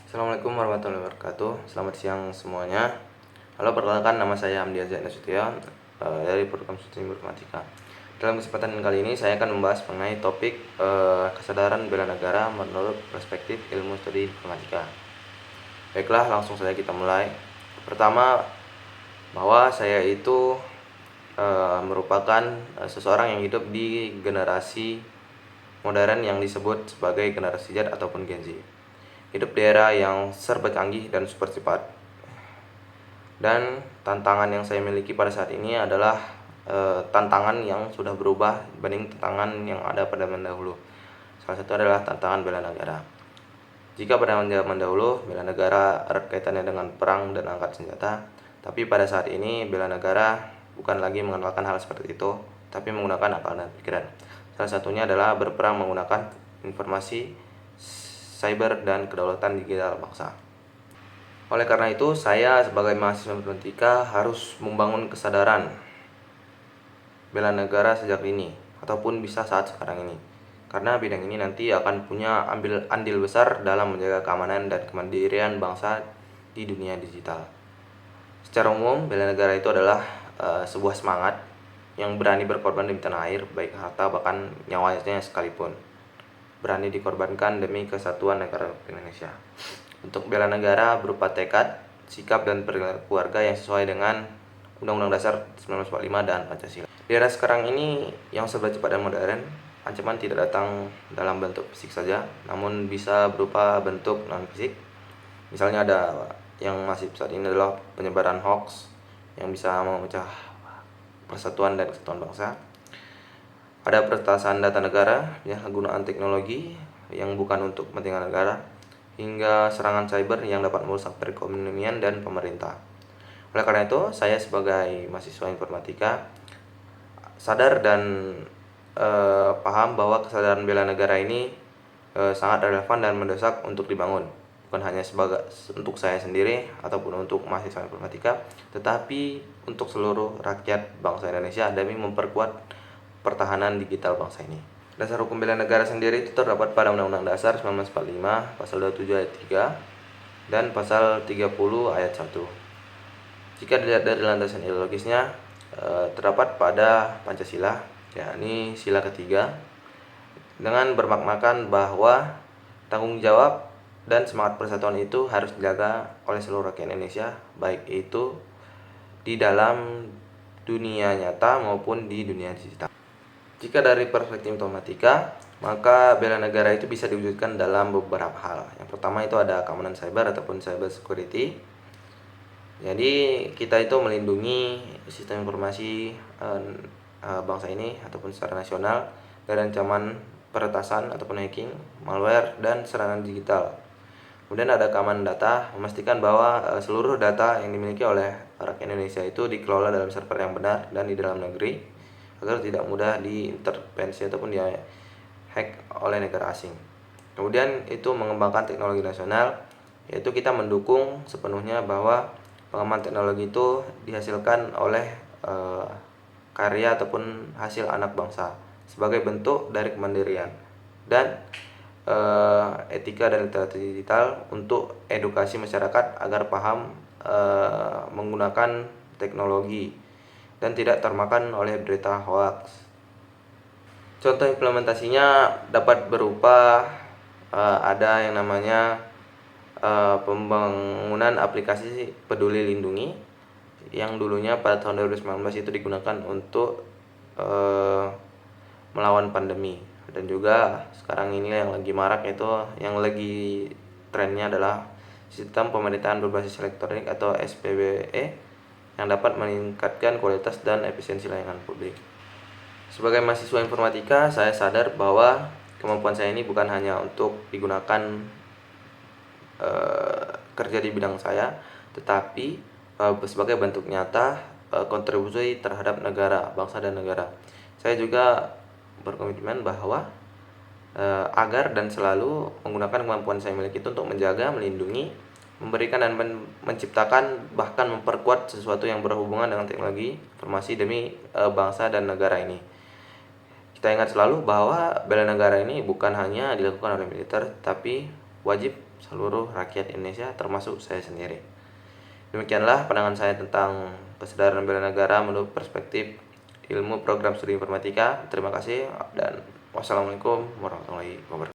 Assalamualaikum warahmatullahi wabarakatuh. Selamat siang semuanya. Halo, perkenalkan nama saya Hamdi Azhar Nasution dari program studi informatika. Dalam kesempatan kali ini saya akan membahas mengenai topik kesadaran bela negara menurut perspektif ilmu studi informatika. Baiklah, langsung saja kita mulai. Pertama, bahwa saya itu merupakan seseorang yang hidup di generasi modern yang disebut sebagai generasi Z ataupun Gen Z. Hidup di era yang serba canggih dan super cepat. Dan tantangan yang saya miliki pada saat ini adalah tantangan yang sudah berubah dibanding tantangan yang ada pada zaman dahulu. Salah satu adalah tantangan bela negara. Jika pada zaman dahulu bela negara erat kaitannya dengan perang dan angkat senjata, tapi pada saat ini bela negara bukan lagi mengandalkan hal seperti itu, tapi menggunakan akal dan pikiran. Salah satunya adalah berperang menggunakan informasi, cyber, dan kedaulatan digital bangsa. Oleh karena itu, saya sebagai mahasiswa informatika harus membangun kesadaran bela negara sejak ini, ataupun bisa saat sekarang ini. Karena bidang ini nanti akan punya andil besar dalam menjaga keamanan dan kemandirian bangsa di dunia digital. Secara umum, bela negara itu adalah sebuah semangat yang berani berkorban demi tanah air, baik harta bahkan nyawanya sekalipun. Berani dikorbankan demi kesatuan negara Indonesia. Untuk bela negara berupa tekad, sikap, dan perilaku keluarga yang sesuai dengan Undang-Undang Dasar 1945 dan Pancasila. Di era sekarang ini yang serba cepat dan modern, ancaman tidak datang dalam bentuk fisik saja, namun bisa berupa bentuk non-fisik. Misalnya ada yang masih saat ini adalah penyebaran hoax yang bisa memecah persatuan dan kesatuan bangsa. Ada peretasan data negara, penggunaan teknologi yang bukan untuk kepentingan negara, hingga serangan cyber yang dapat merusak perekonomian dan pemerintah. Oleh karena itu, saya sebagai mahasiswa informatika sadar dan paham bahwa kesadaran bela negara ini sangat relevan dan mendesak untuk dibangun. Bukan hanya untuk saya sendiri ataupun untuk mahasiswa informatika, tetapi untuk seluruh rakyat bangsa Indonesia demi memperkuat pertahanan digital bangsa ini. Dasar hukum bela negara sendiri itu terdapat pada Undang-Undang Dasar 1945 pasal 27 ayat 3 dan pasal 30 ayat 1. Jika dilihat dari landasan ideologisnya, terdapat pada Pancasila, yakni sila ketiga, dengan bermaknakan bahwa tanggung jawab dan semangat persatuan itu harus dijaga oleh seluruh rakyat Indonesia, baik itu di dalam dunia nyata maupun di dunia digital. Jika dari perspektif informatika, maka bela negara itu bisa diwujudkan dalam beberapa hal. Yang pertama itu ada keamanan cyber ataupun cyber security. Jadi kita itu melindungi sistem informasi bangsa ini ataupun secara nasional dari ancaman peretasan ataupun hacking, malware, dan serangan digital. Kemudian ada keamanan data, memastikan bahwa seluruh data yang dimiliki oleh rakyat Indonesia itu dikelola dalam server yang benar dan di dalam negeri, agar tidak mudah diintervensi ataupun dihack oleh negara asing. Kemudian itu mengembangkan teknologi nasional, yaitu kita mendukung sepenuhnya bahwa pengembangan teknologi itu dihasilkan oleh karya ataupun hasil anak bangsa sebagai bentuk dari kemandirian dan etika dan literasi digital untuk edukasi masyarakat agar paham menggunakan teknologi dan tidak termakan oleh berita hoax. Contoh implementasinya dapat berupa ada yang namanya pembangunan aplikasi Peduli Lindungi yang dulunya pada tahun 2019 itu digunakan untuk melawan pandemi, dan juga sekarang ini yang lagi marak itu yang lagi trennya adalah sistem pemerintahan berbasis elektronik atau SPBE yang dapat meningkatkan kualitas dan efisiensi layanan publik. Sebagai mahasiswa informatika, saya sadar bahwa kemampuan saya ini bukan hanya untuk digunakan kerja di bidang saya, tetapi sebagai bentuk nyata kontribusi terhadap negara, bangsa dan negara. Saya juga berkomitmen bahwa agar dan selalu menggunakan kemampuan saya miliki itu untuk menjaga, melindungi, memberikan dan menciptakan bahkan memperkuat sesuatu yang berhubungan dengan teknologi informasi demi bangsa dan negara ini. Kita ingat selalu bahwa bela negara ini bukan hanya dilakukan oleh militer, tapi wajib seluruh rakyat Indonesia termasuk saya sendiri. Demikianlah pandangan saya tentang kesadaran bela negara menurut perspektif ilmu program studi informatika. Terima kasih dan wassalamualaikum warahmatullahi wabarakatuh.